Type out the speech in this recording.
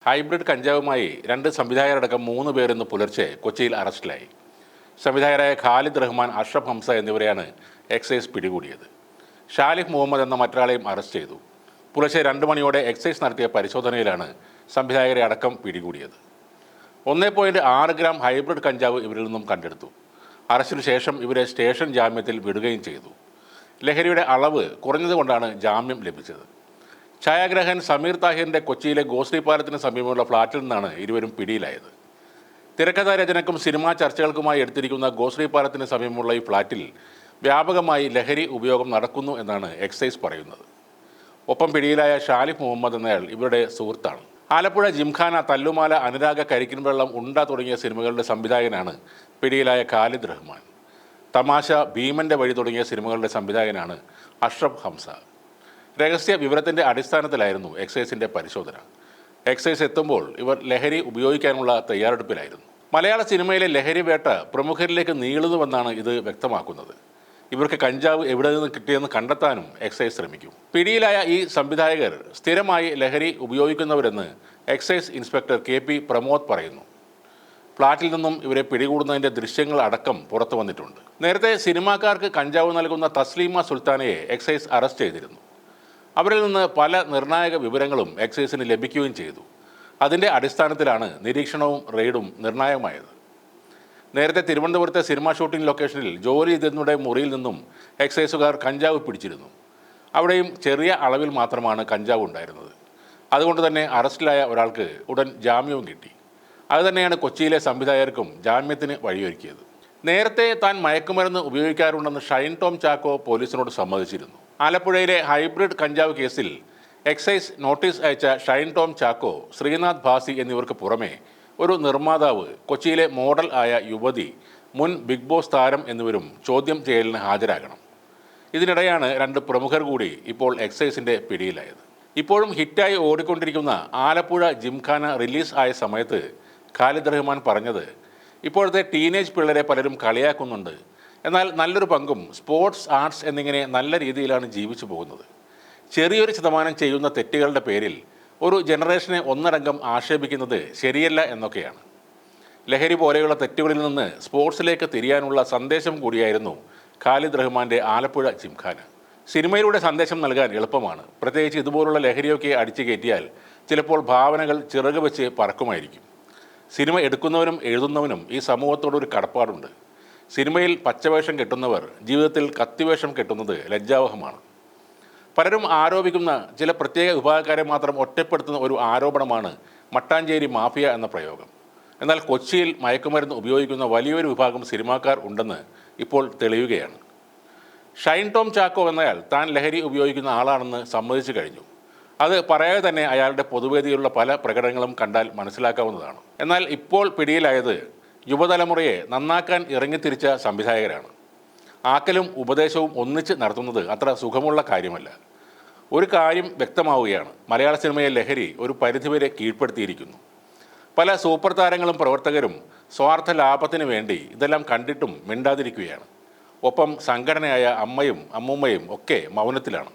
Hybrid കഞ്ചാവുമായി രണ്ട് സംവിധായകരടക്കം 3 പേർ ഇന്ന് പുലർച്ചെ കൊച്ചിയിൽ അറസ്റ്റിലായി. സംവിധായകരായ ഖാലിദ് റഹ്മാൻ, അഷ്റഫ് ഹംസ എന്നിവരെയാണ് എക്സൈസ് പിടികൂടിയത്. ഷാലിഫ് മുഹമ്മദ് എന്ന മറ്റൊരാളെയും അറസ്റ്റ് ചെയ്തു. പുലർച്ചെ 2 മണിയോടെ എക്സൈസ് നടത്തിയ പരിശോധനയിലാണ് സംവിധായകരെ അടക്കം പിടികൂടിയത്. 1.6 ഗ്രാം ഹൈബ്രിഡ് കഞ്ചാവ് ഇവരിൽ നിന്നും കണ്ടെടുത്തു. അറസ്റ്റിനു ശേഷം ഇവരെ സ്റ്റേഷൻ ജാമ്യത്തിൽ വിടുകയും ചെയ്തു. ലഹരിയുടെ അളവ് കുറഞ്ഞതുകൊണ്ടാണ് ജാമ്യം ലഭിച്ചത്. ഛായാഗ്രാഹകൻ സമീർ താഹിറിൻ്റെ കൊച്ചിയിലെ ഗോശ്രീ പാലത്തിന് സമീപമുള്ള ഫ്ളാറ്റിൽ നിന്നാണ് ഇരുവരും പിടിയിലായത്. തിരക്കഥാ രചനക്കും സിനിമാ ചർച്ചകൾക്കുമായി എടുത്തിരിക്കുന്ന ഗോശ്രീ പാലത്തിന് സമീപമുള്ള ഈ ഫ്ളാറ്റിൽ വ്യാപകമായി ലഹരി ഉപയോഗം നടക്കുന്നു എന്നാണ് എക്സൈസ് പറയുന്നത്. ഒപ്പം പിടിയിലായ ഷാലിഫ് മുഹമ്മദ് എന്നയാൾ ഇവരുടെ സുഹൃത്താണ്. ആലപ്പുഴ ജിംഖാന, തല്ലുമാല, അനുരാഗ, കരിക്കിൻ വെള്ളം, ഉണ്ട തുടങ്ങിയ സിനിമകളുടെ സംവിധായകനാണ് പിടിയിലായ ഖാലിദ് റഹ്മാൻ. തമാശ, ഭീമൻ്റെ വഴി തുടങ്ങിയ സിനിമകളുടെ സംവിധായകനാണ് അഷ്റഫ് ഹംസ. രഹസ്യ വിവരത്തിൻ്റെ അടിസ്ഥാനത്തിലായിരുന്നു എക്സൈസിൻ്റെ പരിശോധന. എക്സൈസ് എത്തുമ്പോൾ ഇവർ ലഹരി ഉപയോഗിക്കാനുള്ള തയ്യാറെടുപ്പിലായിരുന്നു. മലയാള സിനിമയിലെ ലഹരി വേട്ട പ്രമുഖരിലേക്ക് നീളുന്നുവെന്നാണ് ഇത് വ്യക്തമാക്കുന്നത്. ഇവർക്ക് കഞ്ചാവ് എവിടെ നിന്ന് കിട്ടിയെന്ന് കണ്ടെത്താനും എക്സൈസ് ശ്രമിക്കും. പിടിയിലായ ഈ സംവിധായകർ സ്ഥിരമായി ലഹരി ഉപയോഗിക്കുന്നവരെന്ന് എക്സൈസ് ഇൻസ്പെക്ടർ KP പ്രമോദ് പറയുന്നു. ഫ്ളാറ്റിൽ നിന്നും ഇവരെ പിടികൂടുന്നതിൻ്റെ ദൃശ്യങ്ങൾ അടക്കം പുറത്തു വന്നിട്ടുണ്ട്. നേരത്തെ സിനിമാക്കാർക്ക് കഞ്ചാവ് നൽകുന്ന തസ്ലീമ സുൽത്താനയെ എക്സൈസ് അറസ്റ്റ് ചെയ്തിരുന്നു. അവരിൽ നിന്ന് പല നിർണായക വിവരങ്ങളും എക്സൈസിന് ലഭിക്കുകയും ചെയ്തു. അതിൻ്റെ അടിസ്ഥാനത്തിലാണ് നിരീക്ഷണവും റെയ്ഡും നിർണായകമായത്. നേരത്തെ തിരുവനന്തപുരത്തെ സിനിമാ ഷൂട്ടിംഗ് ലൊക്കേഷനിൽ ജോലി ചെയ്തതിനുടെ മുറിയിൽ നിന്നും എക്സൈസുകാർ കഞ്ചാവ് പിടിച്ചിരുന്നു. അവിടെയും ചെറിയ അളവിൽ മാത്രമാണ് കഞ്ചാവ് ഉണ്ടായിരുന്നത്. അതുകൊണ്ട് തന്നെ അറസ്റ്റിലായ ഒരാൾക്ക് ഉടൻ ജാമ്യവും കിട്ടി. അതുതന്നെയാണ് കൊച്ചിയിലെ സംവിധായകർക്കും ജാമ്യത്തിന് വഴിയൊരുക്കിയത്. നേരത്തെ താൻ മയക്കുമരുന്ന് ഉപയോഗിക്കാറുണ്ടെന്ന് ഷൈൻ ടോം ചാക്കോ പോലീസിനോട് സമ്മതിച്ചിരുന്നു. ആലപ്പുഴയിലെ ഹൈബ്രിഡ് കഞ്ചാവ് കേസിൽ എക്സൈസ് നോട്ടീസ് അയച്ച ഷൈൻ ടോം ചാക്കോ, ശ്രീനാഥ് ഭാസി എന്നിവർക്ക് പുറമെ ഒരു നിർമ്മാതാവ്, കൊച്ചിയിലെ മോഡൽ ആയ യുവതി, മുൻ ബിഗ് ബോസ് താരം എന്നിവരും ചോദ്യം ചെയ്യലിന് ഹാജരാകണം. ഇതിനിടെയാണ് 2 പ്രമുഖർ കൂടി ഇപ്പോൾ എക്സൈസിൻ്റെ പിടിയിലായത്. ഇപ്പോഴും ഹിറ്റായി ഓടിക്കൊണ്ടിരിക്കുന്ന ആലപ്പുഴ ജിംഖാന റിലീസ് ആയ സമയത്ത് ഖാലിദ് റഹ്മാൻ പറഞ്ഞത്, ഇപ്പോഴത്തെ ടീനേജ് പിള്ളേരെ പലരും കളിയാക്കുന്നുണ്ട്, എന്നാൽ നല്ലൊരു പങ്കും സ്പോർട്സ്, ആർട്സ് എന്നിങ്ങനെ നല്ല രീതിയിലാണ് ജീവിച്ചു പോകുന്നത്. ചെറിയൊരു ശതമാനം ചെയ്യുന്ന തെറ്റുകളുടെ പേരിൽ ഒരു ജനറേഷനെ ഒന്നടങ്കം ആക്ഷേപിക്കുന്നത് ശരിയല്ല എന്നൊക്കെയാണ്. ലഹരി പോലെയുള്ള തെറ്റുകളിൽ നിന്ന് സ്പോർട്സിലേക്ക് തിരിയാനുള്ള സന്ദേശം കൂടിയായിരുന്നു ഖാലിദ് റഹ്മാൻ്റെ ആലപ്പുഴ ജിംഖാന. സിനിമയിലൂടെ സന്ദേശം നൽകാൻ എളുപ്പമാണ്. പ്രത്യേകിച്ച് ഇതുപോലുള്ള ലഹരിയൊക്കെ അടിച്ചു കയറ്റിയാൽ ചിലപ്പോൾ ഭാവനകൾ ചിറക് വെച്ച് പറക്കുമായിരിക്കും. സിനിമ എടുക്കുന്നവനും എഴുതുന്നവനും ഈ സമൂഹത്തോടൊരു കടപ്പാടുണ്ട്. സിനിമയിൽ പച്ചവേഷം കെട്ടുന്നവർ ജീവിതത്തിൽ കത്തിവേഷം കെട്ടുന്നത് ലജ്ജാവഹമാണ്. പലരും ആരോപിക്കുന്ന ചില പ്രത്യേക വിഭാഗക്കാരെ മാത്രം ഒറ്റപ്പെടുത്തുന്ന ഒരു ആരോപണമാണ് മട്ടാഞ്ചേരി മാഫിയ എന്ന പ്രയോഗം. എന്നാൽ കൊച്ചിയിൽ മയക്കുമരുന്ന് ഉപയോഗിക്കുന്ന വലിയൊരു വിഭാഗം സിനിമാക്കാർ ഉണ്ടെന്ന് ഇപ്പോൾ തെളിയുകയാണ്. ഷൈൻ ടോം ചാക്കോ എന്നയാൾ താൻ ലഹരി ഉപയോഗിക്കുന്ന ആളാണെന്ന് സമ്മതിച്ചു കഴിഞ്ഞു. അത് പറയാതെ തന്നെ അയാളുടെ പൊതുവേദിയിലുള്ള പല പ്രകടനങ്ങളും കണ്ടാൽ മനസ്സിലാക്കാവുന്നതാണ്. എന്നാൽ ഇപ്പോൾ പിടിയിലായത് യുവതലമുറയെ നന്നാക്കാൻ ഇറങ്ങിത്തിരിച്ച സംവിധായകരാണ്. ആക്കലും ഉപദേശവും ഒന്നിച്ച് നടത്തുന്നത് അത്ര സുഖമുള്ള കാര്യമല്ല. ഒരു കാര്യം വ്യക്തമാവുകയാണ്, മലയാള സിനിമയെ ലഹരി ഒരു പരിധിവരെ കീഴ്പ്പെടുത്തിയിരിക്കുന്നു. പല സൂപ്പർ താരങ്ങളും പ്രവർത്തകരും സ്വാർത്ഥ ലാഭത്തിന് വേണ്ടി ഇതെല്ലാം കണ്ടിട്ടും മിണ്ടാതിരിക്കുകയാണ്. ഒപ്പം സംഘടനയായ അമ്മയും അമ്മൂമ്മയും ഒക്കെ മൗനത്തിലാണ്.